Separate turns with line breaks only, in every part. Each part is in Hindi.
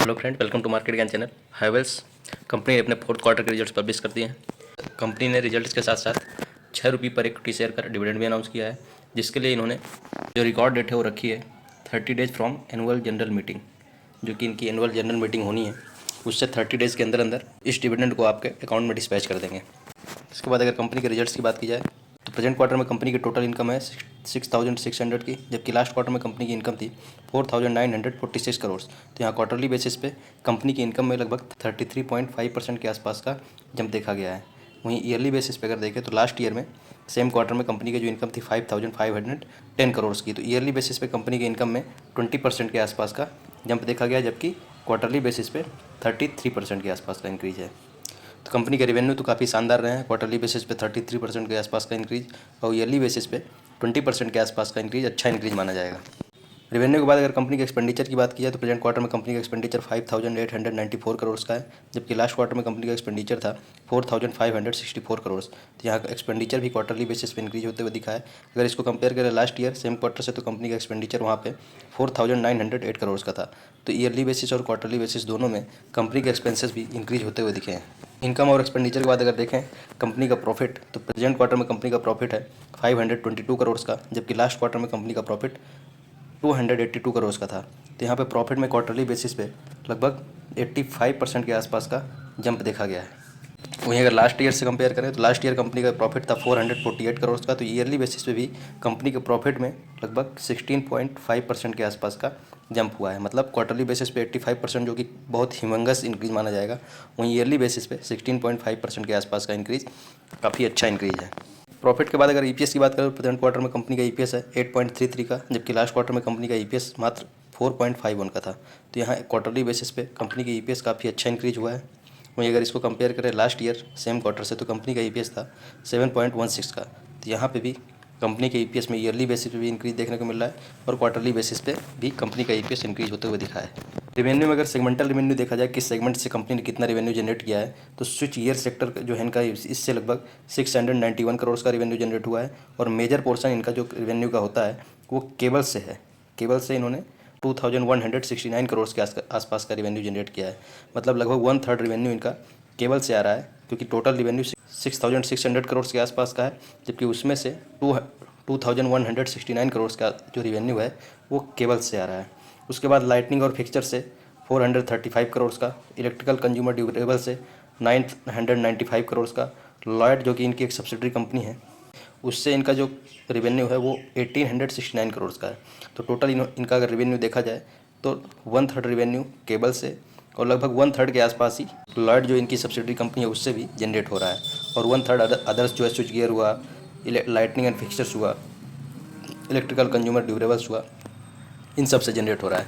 Hello friend, welcome to market Gyan channel. Havells company ने अपने फोर्थ क्वार्टर के रिजल्ट्स पब्लिश कर दिए हैं। कंपनी ने रिजल्ट्स के साथ साथ 6 रुपये पर इक्विटी शेयर का डिविडेंड भी अनाउंस किया है, जिसके लिए इन्होंने जो रिकॉर्ड डेट है वो रखी है 30 days from annual general meeting. जो कि इनकी एनुअल जनरल मीटिंग होनी है, उससे 30 डेज़ के अंदर अंदर इस डिविडेंड को आपके अकाउंट में डिस्पैच कर देंगे। इसके बाद अगर कंपनी के रिजल्ट्स की बात की जाए तो प्रेजेंट क्वार्टर में कंपनी की टोटल इनकम है 6,600 की, जबकि लास्ट क्वार्टर में कंपनी की इनकम थी 4,946 करोड़। तो यहाँ क्वार्टरली बेसिस पे कंपनी की इनकम में लगभग 33.5% के आसपास का जंप देखा गया है। वहीं ईयरली बेसिस पे अगर देखें तो लास्ट ईयर में सेम क्वार्टर में कंपनी की जो इनकम थी 5,510 करोड़ की, तो ईयरली बेसिस पे कंपनी की इनकम में 20% के आसपास का जंप देखा गया, जबकि क्वार्टरली बेसिस पे 33% के आसपास का इंक्रीज है। तो कंपनी के रेवेन्यू तो काफ़ी शानदार रहे हैं। क्वार्टरली बेसिस पे 33% के आसपास का इंक्रीज और ईयरली बेसिस पे 20% के आसपास का इंक्रीज अच्छा इंक्रीज माना जाएगा। रेवेन्यू के बाद अगर कंपनी के एक्सपेंडिचर की बात की जाए तो प्रेजेंट क्वार्टर में कंपनी का एक्सपेंडिचर 5,894 करोड़ का है, जबकि लास्ट क्वार्टर में कंपनी का एक्सपेंडिचर था 4,564 करोड़। तो यहाँ का एक्सपेंडिचर भी क्वार्टरली बेसिस पे इंक्रीज होते हुए दिखा है। अगर इसको कंपेयर करें लास्ट ईयर सेम क्वार्टर से तो कंपनी का एक्सपेंडिचर वहाँ पे 4,908 करोड़ का था। तो ईयरली बेसिस और क्वार्टरली बेसिस दोनों में कंपनी के एक्सपेंसेस भी इंक्रीज होते हुए दिखे हैं। इनकम और एक्सपेंडिचर के बाद अगर देखें कंपनी का प्रॉफिट, तो प्रेजेंट क्वार्टर में कंपनी का प्रॉफिट है 522 करोड़ का, जबकि लास्ट क्वार्टर में कंपनी का प्रॉफिट 282 करोड़ का था। तो यहाँ पे प्रॉफिट में क्वार्टरली बेसिस पे लगभग 85% के आसपास का जंप देखा गया है। वहीं अगर लास्ट ईयर से कंपेयर करें तो लास्ट ईयर कंपनी का प्रॉफिट था 448 करोड़ का, तो ईयरली बेसिस पे भी कंपनी के प्रॉफिट में लगभग 16.5% के आसपास का जंप हुआ है। मतलब क्वार्टरली बेसिस पे 85% जो कि बहुत ह्यूमंगस इंक्रीज माना जाएगा, वहीं ईयरली बेसिस पे 16.5% के आसपास का इंक्रीज काफ़ी अच्छा इंक्रीज है। प्रॉफिट के बाद अगर ईपीएस की बात करें तो प्रेजेंट क्वार्टर में कंपनी का ईपीएस है 8.33 का, जबकि लास्ट क्वार्टर में कंपनी का ईपीएस मात्र 4.51 का था। तो यहाँ क्वार्टरली बेसिस पे कंपनी का ईपीएस काफ़ी अच्छा इंक्रीज हुआ है। वहीं अगर इसको कंपेयर करें लास्ट ईयर सेम क्वार्टर से तो कंपनी का ईपीएस था 7.16 का। तो यहाँ पे भी कंपनी के ईपीएस में ईयरली बेसिस पे भी इंक्रीज देखने को मिल रहा है और क्वार्टरली बेसिस पे भी कंपनी का ईपीएस इंक्रीज होते हुए दिखा है। रेवेन्यू में अगर सेगमेंटल रेवेन्यू देखा जाए किस सेगमेंट से कंपनी ने कितना रेवेन्यू जनरेट किया है, तो स्विच ईयर सेक्टर जो है इनका इससे लगभग 691 करोड़ का रेवेन्यू जनरेट हुआ है और मेजर पोर्शन इनका जो रेवेन्यू का होता है वो केबल से है। केबल से इन्होंने 2,169 करोड़ के आसपास का रेवेन्यू जनरेट किया है। मतलब लगभग 1/3 रेवेन्यू इनका केबल से आ रहा है, क्योंकि टोटल रेवेन्यू 6,600 करोड़ के आसपास का है, जबकि उसमें से 2,169 करोड़ का जो रेवेन्यू है वो केबल से आ रहा है। उसके बाद लाइटनिंग और फिक्सचर से 435 करोड़ का, इलेक्ट्रिकल कंज्यूमर ड्यूरेबल से 995 करोड़ का, लॉयड जो कि इनकी एक सब्सिडरी कंपनी है उससे इनका जो रेवेन्यू है वो 1,869 करोड़ का है। तो टोटल इनका अगर रेवेन्यू देखा जाए तो 1/3 रेवेन्यू केबल से और लगभग 1/3 के आसपास ही लॉयड जो इनकी सब्सिडरी कंपनी है उससे भी जनरेट हो रहा है, और 1/3 अदर्स जो है स्विच गियर हुआ, लाइटनिंग एंड फिक्सचर्स हुआ, इलेक्ट्रिकल कंज्यूमर ड्यूरेबल्स हुआ, इन सब से जनरेट हो रहा है।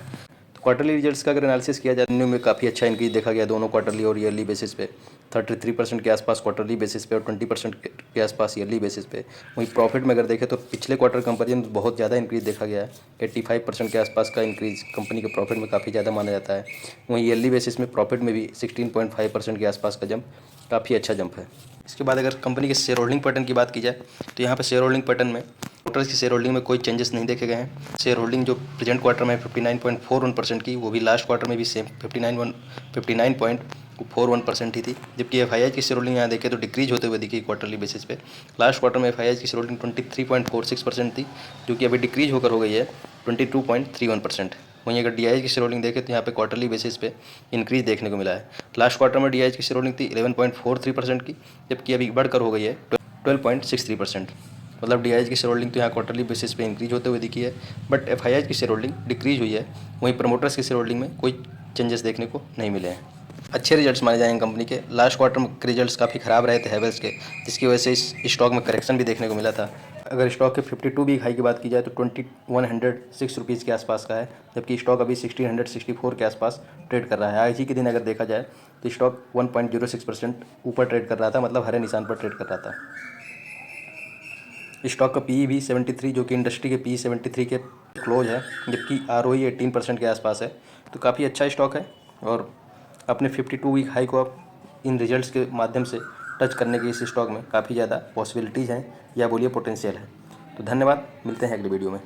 तो क्वार्टरली रिजल्ट्स का अगर एनालिसिस किया जाए रेवेन्यू में काफ़ी अच्छा इंक्रीज देखा गया दोनों क्वार्टरली और ईयरली बेसिस पे, 33% के आसपास क्वार्टरली बेसिस पे और 20% के आसपास ईयरली बेसिस पे। वहीं प्रॉफिट में अगर देखें तो पिछले क्वार्टर कंपेरिजन बहुत ज़्यादा इंक्रीज देखा गया है, 85% के आसपास का इंक्रीज कंपनी के प्रॉफिट में काफ़ी ज़्यादा माना जाता है। वहीं ईयरली बेसिस में प्रॉफिट में भी 16.5% के आसपास का जंप काफ़ी अच्छा जंप है। इसके बाद अगर कंपनी के शेयर होल्डिंग पैटर्न की बात की जाए तो यहाँ पर शेयर होल्डिंग पैटर्न में टोटल की शेयर होल्डिंग में कोई चेंजेस नहीं देखे गए हैं। शेयर होल्डिंग जो प्रेजेंट क्वार्टर में 59.41% की, वो भी लास्ट क्वार्टर में भी सेम 59.41% ही थी, जबकि एफआईआई की शेयर होल्डिंग यहाँ देखें तो डिक्रीज होते हुए दिखी क्वार्टरली बेसिस पे। लास्ट क्वार्टर में एफआईआई की शेयर होल्डिंग 23.46% थी, जो कि अभी डिक्रीज होकर हो गई है 22.31%। वहीं अगर डीआईएच की शेयर होल्डिंग देखें तो यहाँ पे क्वार्टरली बेसिस पे इंक्रीज देखने को मिला है। लास्ट क्वार्टर में डीआईएच की शेयर होल्डिंग थी 11.43% की, जबकि अभी बढ़कर हो गई है 12.63%। मतलब डीआईएच की शेयर होल्डिंग तो यहाँ क्वार्टरली बेसिस पे इंक्रीज होते हुए दिखी है, बट एफआईआई की शेयर होल्डिंग डिक्रीज हुई है। वहीं प्रमोटर्स की शेयर होल्डिंग में कोई चेंजेस देखने को नहीं मिले हैं। अच्छे रिजल्ट्स माने जाएंगे कंपनी के। लास्ट क्वार्टर के रिजल्ट्स काफ़ी ख़राब रहे थे हैवेल्स के, जिसकी वजह से इस स्टॉक में करेक्शन भी देखने को मिला था। अगर स्टॉक के 52 वीक हाई की बात की जाए तो 2,106 रुपीज़ के आसपास का है, जबकि स्टॉक अभी 1,664 के आसपास ट्रेड कर रहा है। आज ही के दिन अगर देखा जाए तो स्टॉक 1.06% ऊपर ट्रेड कर रहा था, मतलब हरे निशान पर ट्रेड कर रहा था। स्टॉक का पीई भी 73, जो कि इंडस्ट्री के पीई 73 के क्लोज है, जबकि आरओई 18% के आसपास है। तो काफ़ी अच्छा स्टॉक है और अपने 52 वीक हाई को आप इन रिजल्ट्स के माध्यम से टच करने के इस स्टॉक में काफ़ी ज़्यादा पॉसिबिलिटीज़ हैं या बोलिए पोटेंशियल है। तो धन्यवाद, मिलते हैं अगली वीडियो में।